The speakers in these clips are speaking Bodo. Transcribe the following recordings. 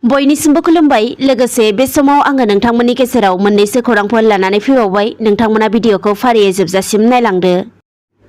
बयनिसिमबो खुलुमबाय। लोगोसे बे समाव आङो नोंथांमोननि गेजेराव मोननैसो खौरांफोर लानानै फैबावबाय। नोंथांमोना भिडिअखौ फारियै जोबजासिम नायलांदो।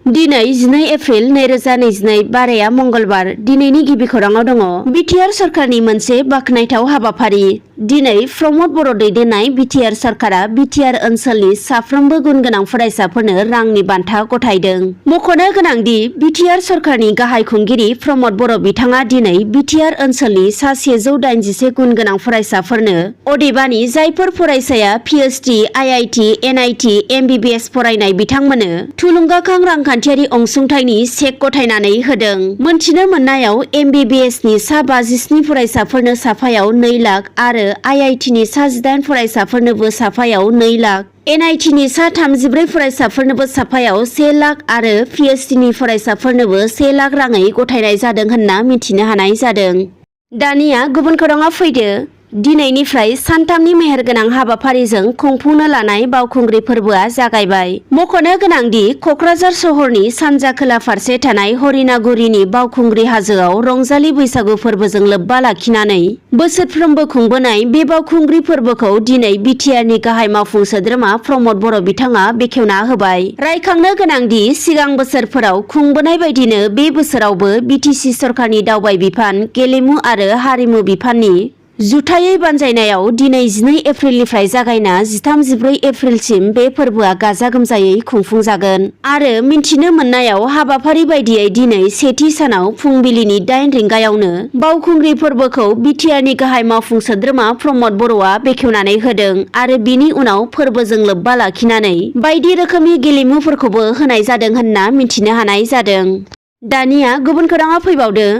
दिनै 12 एप्रिल 2022 बाराया मंगलबार। दिनैनि गिबि खौराङाव दङ बिटिआर सरकारनि मोनसे बाखनायथाव हाबाफारि। दिनै प्रमद बर' दैदेननाय बिटिआर सरकारा बिटिआर ओनसोलनि साफ्रोमबो गुनगोनां फरायसाफोरनो रांनि बान्था गथायदों। मख'नो गोनांदि बिटिआर सरकारनि गाहाय खुंगिरि प्रमद बर' बिथाङा दिनै बिटिआर ओनसोलनि सा 181 गुनगोनां फरायसाफोरनो, अदेबानि जायफोर फरायसाया पिएचडि, आइआइटि, एनआइटि, एमबिबिएस फरायनाय बिथांमोननो थुलुंगाखां रांखान्थियारि अनसुंथाइनि चेक गथायनानै होदों। मोनथिनो मोननायाव एमबिबिएसनि सा 57 फरायसाफोरनो साफायाव 2 लाख आरो आइआइटिनि सा 18 फरायसाफोरनोबो साफायाव 2 लाख, एनआइटिनि सा 34 फरायसाफोरनोबो साफायाव 1 लाख आरो पिएचडिनि फरायसाफोरनोबो 1 लाख राङै गथायनाय जादों होनना मिथिनो हानाय जादों। दानिया गुबुन खौराङाव फैदो। दिनैनिफ्राय सानथामनि मेहेरगोनां हाबाफारिजों खुंफुंनो लानाय बावखुंग्रि फोरबोआ जागायबाय। मख'नो गोनांदि क'क्राझार सहरनि सानजा खोला फारसे थानाय हरिनागुरिनि बावखुंग्रि हाजोआव रंजालि बैसागु फोरबोजों लोब्बा लाखिनानै बोसोरफ्रोमबो खुंबोनाय बे बावखुंग्रि फोरबोखौ दिनै बिटिआरनि गाहाय मावफुं सोद्रोमा प्रमद बर' बिथाङा बेखेवना होबाय। रायखांनो गोनांदि सिगां बोसोरफोराव खुंबोनाय बायदिनो बे बोसोरावबो बिटिसि सरकारनि दावबाय बिफान, गेलेमु आरो हारिमु बिफाननि जुथायै बानजायनायाव दिनै 12 एप्रिलनिफ्राय जागायना 13-14 एप्रिलसिम बे फोरबोआ गाजा गोमजायै खुंफुंजागोन आरो मिन्थिनो मोननायाव हाबाफारि बायदियै दिनै सेथि सानाव फुंबिलिनि 8 रिंगायावनो बावखुंग्रि फोरबोखौ बिटिआरनि गाहाय मावफुं सोद्रोमा प्रमद बर'आ बेखेवनानै होदों आरो बिनि उनाव फोरबोजों लोब्बा लाखिनानै बायदि रोखोमनि गेलेमुफोरखौबो होनाय जादों होनना मिथिनो हानाय जादों। दानिया गुबुन खौराङाव फैबावदो।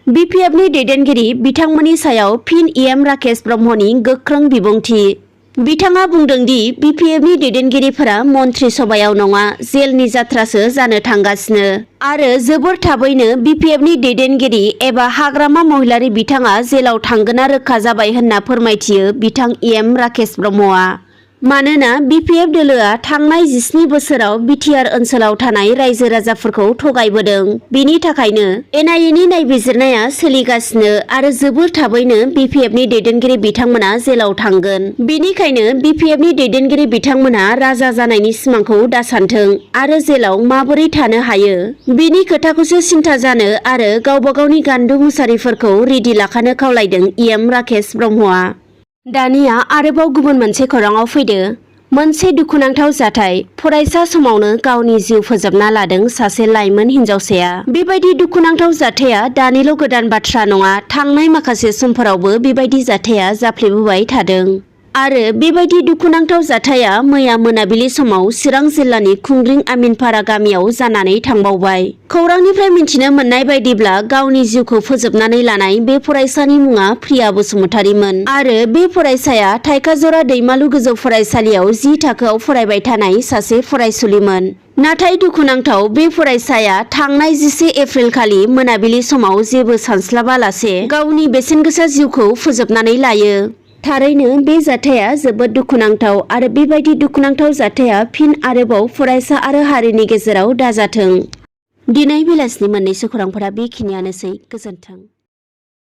बिपिएफनि दैदेनगिरि बिथांमोननि सायाव फिन इएम राकेश ब्रह्मनि गोख्रों बिबुंथि। बिथाङा बुंदों दि बिपिएफनि दैदेनगिरिफोरा मन्त्रि सभायाव नङा, जेलनि जाथ्रासो जानो थांगासिनो आरो जोबोर थाबैनो बिपिएफनि दैदेनगिरि एबा हाग्रामा महिलारि बिथाङा जेलाव थांगोना रोखा जाबाय होनना फोरमायथियो बिथां इएम राकेश ब्रह्मआ। मानोना बिपिएफ दोलोआ थांनाय 17 बोसोराव बिटिआर ओनसोलाव थानाय रायजो राजाफोरखौ थगायबोदों। बेनि थाखायनो एनआइएनि नायबिजिरनाया सोलिगासिनो आरो जोबोर थाबैनो बिपिएफनि दैदेनगिरि बिथांमोना जेलाव थांगोन। बेनिखायनो बिपिएफनि दैदेनगिरि बिथांमोना राजा जानायनि सिमांखौ दासानथों आरो जेलाव माबोरै थानो हायो बेनि खोथाखौसो सिन्था जानो आरो गावबा गावनि गान्दु मुसारिफोरखौ रेडि लाखानो खावलायदों इएम राकेश ब्रह्मआ। दानिया आरोबाव गुबुन मोनसे खौराङाव फैदो। मोनसे दुखुनांथाव जाथाय। फरायसा समावनो गावनि जिउ फोजोबना लादों सासे लाइमोन हिनजावसाया। बेबायदि दुखुनांथाव जाथाया दानिल' गोदान बाथ्रा नङा, थांनाय माखासे समफोरावबो बेबायदि जाथाया जाफ्लेबोबाय थादों आरो बेबायदि दुखुनांथाव जाथाया मैया मोनाबिलि समाव चिरां जिल्लानि खुंग्रिं आमिनपारा गामियाव जानानै थांबावबाय। खौरांनिफ्राय मिथिनो मोननाय बायदिब्ला गावनि जिउखौ फोजोबनानै लानाय बे फरायसानि मुङा प्रिया बसुमतारीमोन आरो बे फरायसाया थाइखाजरा दैमालु गोजौ फरायसालियाव 10 थाखोआव फरायबाय थानाय सासे फरायसुलिमोन। नाथाय दुखुनांथाव बे फरायसाया थांनाय 11 एप्रिल खालि मोनाबिलि समाव जेबो सानस्लाबालासे गावनि बेसेनगोसा जिउखौ फोजोबनानै लायो। थारैनो बे जाथाया जोबोद दुखुनांथाव आरो बेबायदि दुखुनांथाव जाथाया फिन आरोबाव फरायसा आरो हारिनि गेजेराव दाजाथों। दिनै बेलासिनि मोननैसो खौरांफोरा बेखिनियानोसै। गोजोन्थों।